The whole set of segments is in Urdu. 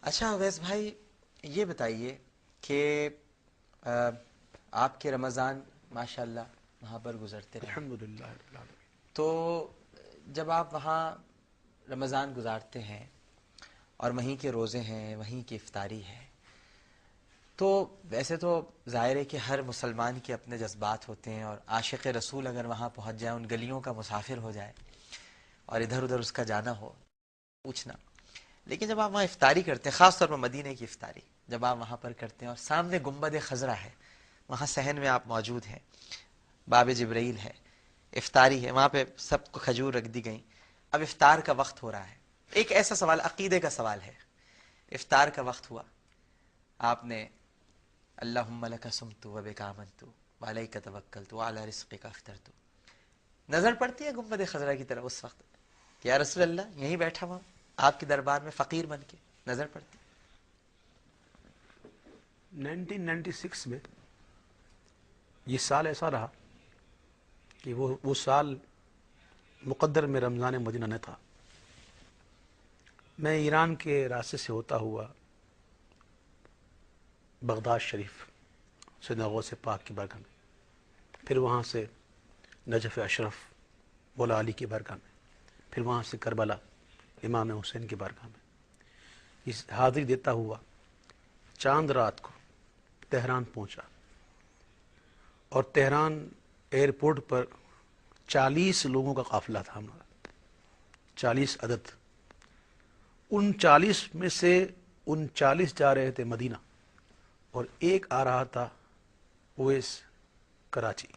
اچھا اویس بھائی، یہ بتائیے کہ آپ کے رمضان ماشاءاللہ وہاں پر گزرتے رہے، الحمدللہ رب العالمین۔ تو جب آپ وہاں رمضان گزارتے ہیں اور وہیں کے روزے ہیں، وہیں کی افطاری ہے، تو ویسے تو ظاہر ہے کہ ہر مسلمان کے اپنے جذبات ہوتے ہیں، اور عاشق رسول اگر وہاں پہنچ جائے، ان گلیوں کا مسافر ہو جائے اور ادھر ادھر اس کا جانا ہو، پوچھنا۔ لیکن جب آپ وہاں افطاری کرتے ہیں، خاص طور پر مدینے کی افطاری جب آپ وہاں پر کرتے ہیں اور سامنے گنبد خضرا ہے، وہاں صحن میں آپ موجود ہیں، باب جبرائیل ہے، افطاری ہے، وہاں پہ سب کو کھجور رکھ دی گئیں، اب افطار کا وقت ہو رہا ہے۔ ایک ایسا سوال، عقیدے کا سوال ہے، افطار کا وقت ہوا، آپ نے اللہم لک صمت و بک آمنت وعلیک توکلت وعلی رزقک افطرت، نظر پڑتی ہے گنبد خضرا کی طرف اس وقت کہ یا رسول اللہ یہیں بیٹھا ہوا آپ کے دربار میں فقیر بن کے، نظر پڑتی؟ 1996 میں یہ سال ایسا رہا کہ وہ سال مقدر میں رمضان مدینہ نہ تھا۔ میں ایران کے راستے سے ہوتا ہوا بغداد شریف، سیدنا غوث پاک کی بارگاہ میں، پھر وہاں سے نجف اشرف مولا علی کی بارگاہ میں، پھر وہاں سے کربلا امام حسین کی بارگاہ میں اس حاضری دیتا ہوا چاند رات کو تہران پہنچا، اور تہران ایئرپورٹ پر 40 لوگوں کا قافلہ تھا ہمارا، 40 عدد۔ ان 40 میں سے 39 جا رہے تھے مدینہ، اور ایک آ رہا تھا اویس کراچی۔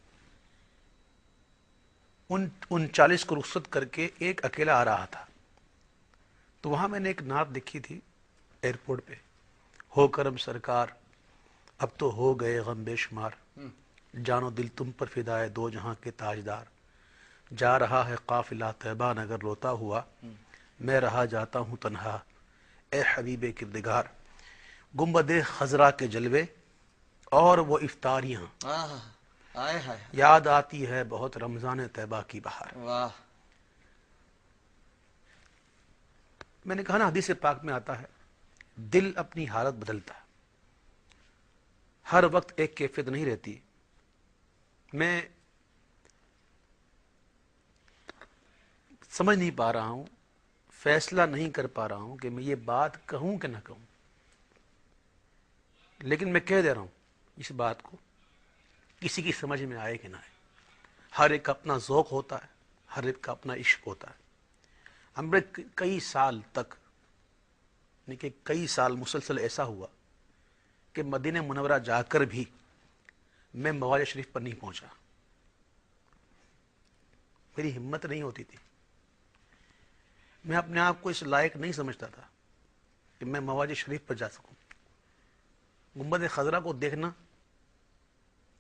ان 40 کو رخصت کر کے ایک اکیلا آ رہا تھا۔ تو وہاں میں نے ایک نعت لکھی تھی ایئرپورٹ پہ، ہو کرم سرکار اب تو ہو گئے غم بے شمار، جان و دل تم پر فدائے دو جہاں کے تاجدار، جا رہا ہے قافلہ طیبہ نگر روتا ہوا، میں رہا جاتا ہوں تنہا اے حبیب کردگار، گنبد خضرا کے جلوے اور وہ افطاریاں، آئے ہائے، یاد آتی ہے بہت رمضان طیبہ کی بہار۔ واہ، میں نے کہا نا، حدیث پاک میں آتا ہے دل اپنی حالت بدلتا ہے، ہر وقت ایک کیفیت نہیں رہتی۔ میں سمجھ نہیں پا رہا ہوں، فیصلہ نہیں کر پا رہا ہوں کہ میں یہ بات کہوں کہ نہ کہوں، لیکن میں کہہ دے رہا ہوں اس بات کو، کسی کی سمجھ میں آئے کہ نہ آئے۔ ہر ایک کا اپنا ذوق ہوتا ہے، ہر ایک کا اپنا عشق ہوتا ہے۔ ہم نے کئی سال تک، یعنی کہ کئی سال مسلسل ایسا ہوا کہ مدینہ منورہ جا کر بھی میں مواز شریف پر نہیں پہنچا، میری ہمت نہیں ہوتی تھی، میں اپنے آپ کو اس لائق نہیں سمجھتا تھا کہ میں مواز شریف پر جا سکوں۔ گنبد خضرا کو دیکھنا،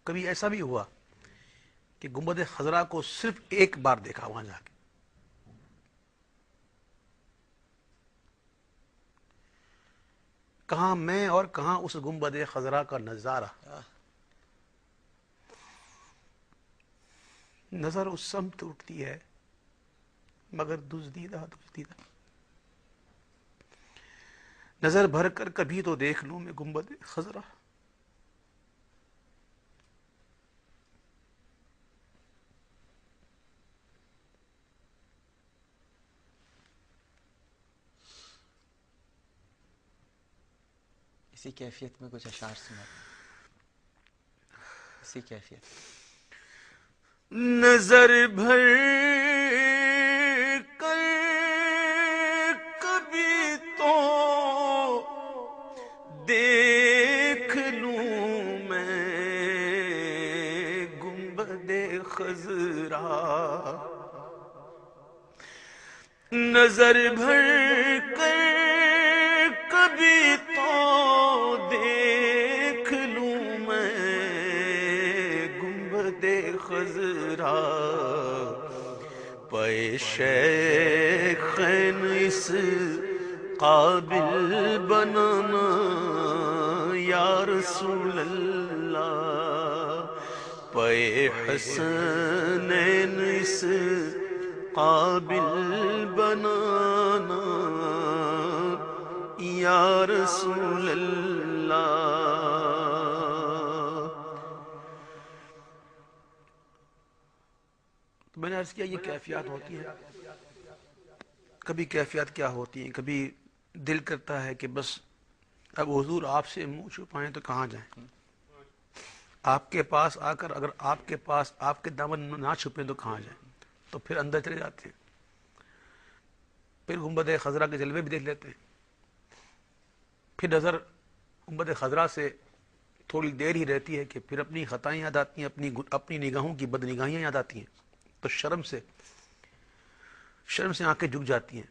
کبھی ایسا بھی ہوا کہ گنبد خضرا کو صرف ایک بار دیکھا وہاں جا کے، کہاں میں اور کہاں اس گنبد خضرا کا نظارہ۔ نظر اس سمت اٹھتی ہے مگر دزدیدہ دزدیدہ، نظر بھر کر کبھی تو دیکھ لوں میں گنبد خضرا۔ اسی کیفیت میں کچھ اشعار سنا، اسی کیفیت۔ نظر بھر کر کبھی تو دیکھ لوں میں گنبد خضرا، نظر بھر کر کبھی تو دیکھ لوں میں گنبد خضرا، پے شیخین اس قابل بنانا یا رسول اللہ، پے حسنین اس قابل بنانا یا رسول اللہ. تو میں نے عرض کیا یہ کیفیات ہوتی ہیں. کبھی کیفیات کیا ہوتی ہیں، کبھی دل کرتا ہے کہ بس اب حضور آپ سے منہ چھپائیں تو کہاں جائیں، آپ کے پاس آ کر اگر آپ کے پاس آپ کے دامن نہ چھپیں تو کہاں جائیں، تو پھر اندر چلے جاتے ہیں، پھر گنبد خضرا کے جلوے بھی دیکھ لیتے ہیں، پھر نظر گنبد خضرا سے تھوڑی دیر ہی رہتی ہے کہ پھر اپنی خطائیں یاد آتی ہیں، اپنی نگاہوں کی بد نگاہیاں یاد آتی ہیں، تو شرم سے آنکھیں جھک جاتی ہیں.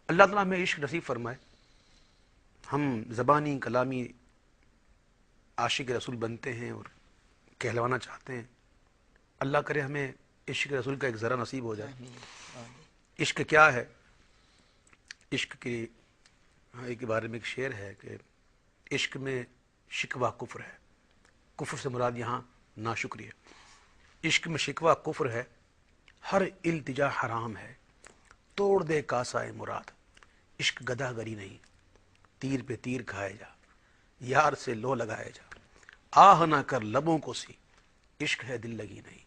اللہ تعالیٰ ہمیں عشق نصیب فرمائے. ہم زبانی کلامی عاشق رسول بنتے ہیں اور کہلوانا چاہتے ہیں. اللہ کرے ہمیں عشق رسول کا ایک ذرا نصیب ہو جائے. عشق کیا ہے؟ عشق کے بارے میں ایک شعر ہے کہ عشق میں شکوہ کفر ہے. کفر سے مراد یہاں ناشکری ہے. عشق میں شکوہ کفر ہے، ہر التجا حرام ہے، توڑ دے کاسائے مراد. عشق گدھا گری نہیں، تیر پہ تیر کھائے جا، یار سے لو لگائے جا، آہ نہ کر لبوں کو سی، عشق ہے دل لگی نہیں.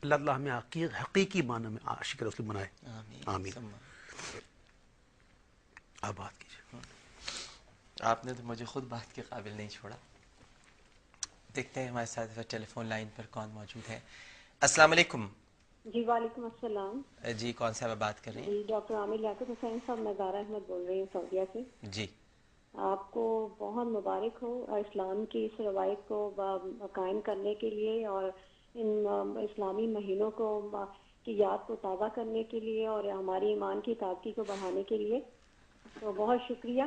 اللہ تعالیٰ ہمیں حقیقی معنی میں عاشق رسول بنائے. آمین. آپ بات کیجیے. آپ نے تو مجھے خود بات کے قابل نہیں چھوڑا. دیکھتے ہیں ہمارے ساتھ ٹیلی فون لائن پر کون موجود ہے. السلام علیکم. جی وعلیکم السلام. جی کون صاحب بات کر رہی ہیں؟ جی ڈاکٹر عامر لیاقت حسین صاحب، میں زارا احمد بول رہی ہوں سعودیہ سے. جی آپ کو بہت مبارک ہو اسلام کی اس روایت کو قائم کرنے کے لیے اور ان اسلامی مہینوں کو کی یاد کو تازہ کرنے کے لیے اور ہماری ایمان کی تازگی کو بڑھانے کے لیے. تو بہت شکریہ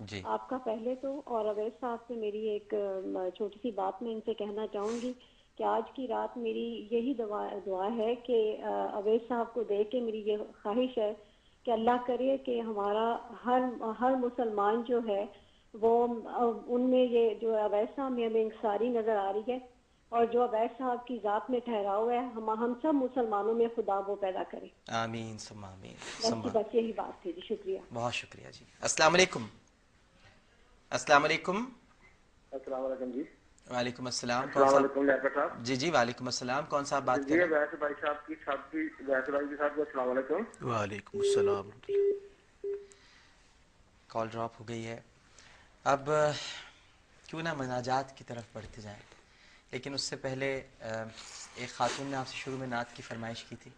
جی. آپ کا پہلے تو. اور اویس صاحب سے میری ایک چھوٹی سی بات میں ان سے کہنا چاہوں گی کہ آج کی رات میری یہی دعا ہے کہ اویس صاحب کو دیکھ کے میری یہ خواہش ہے کہ اللہ کرے کہ ہمارا ہر مسلمان جو ہے وہ ان میں یہ جو اویس صاحب میں ہمیں انکساری نظر آ رہی ہے اور جو اویس صاحب کی ذات میں ٹھہراؤ ہے ہم سب مسلمانوں میں خدا وہ پیدا کرے. آمین ثم آمین. بس یہی بات تھی. جی شکریہ. بہت شکریہ جی. السلام علیکم. السلام علیکم. السلام علیکم. جی وعلیکم السلام. السلام علیکم لیاقت صاحب. جی جی وعلیکم السلام. کون صاحب بات جی کر رہے ہیں؟ ویسے بھائی صاحب کی ویسے بھائی کے ساتھ السلام علیکم. وعلیکم السلام. کال ڈراپ ہو گئی ہے. اب کیوں نہ مناجات کی طرف بڑھتے جائیں، لیکن اس سے پہلے ایک خاتون نے آپ سے شروع میں نعت کی فرمائش کی تھی.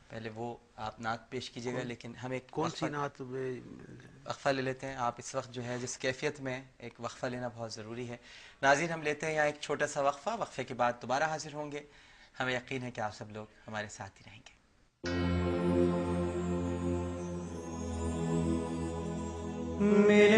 پہلے وہ آپ نعت پیش کیجیے گا، لیکن ہم ایک کون سی نعت؟ وقفہ لے لیتے ہیں. آپ اس وقت جو ہے جس کیفیت میں ایک وقفہ لینا بہت ضروری ہے. ناظرین ہم لیتے ہیں یہاں ایک چھوٹا سا وقفہ. وقفے کے بعد دوبارہ حاضر ہوں گے. ہمیں یقین ہے کہ آپ سب لوگ ہمارے ساتھ ہی رہیں گے. میرے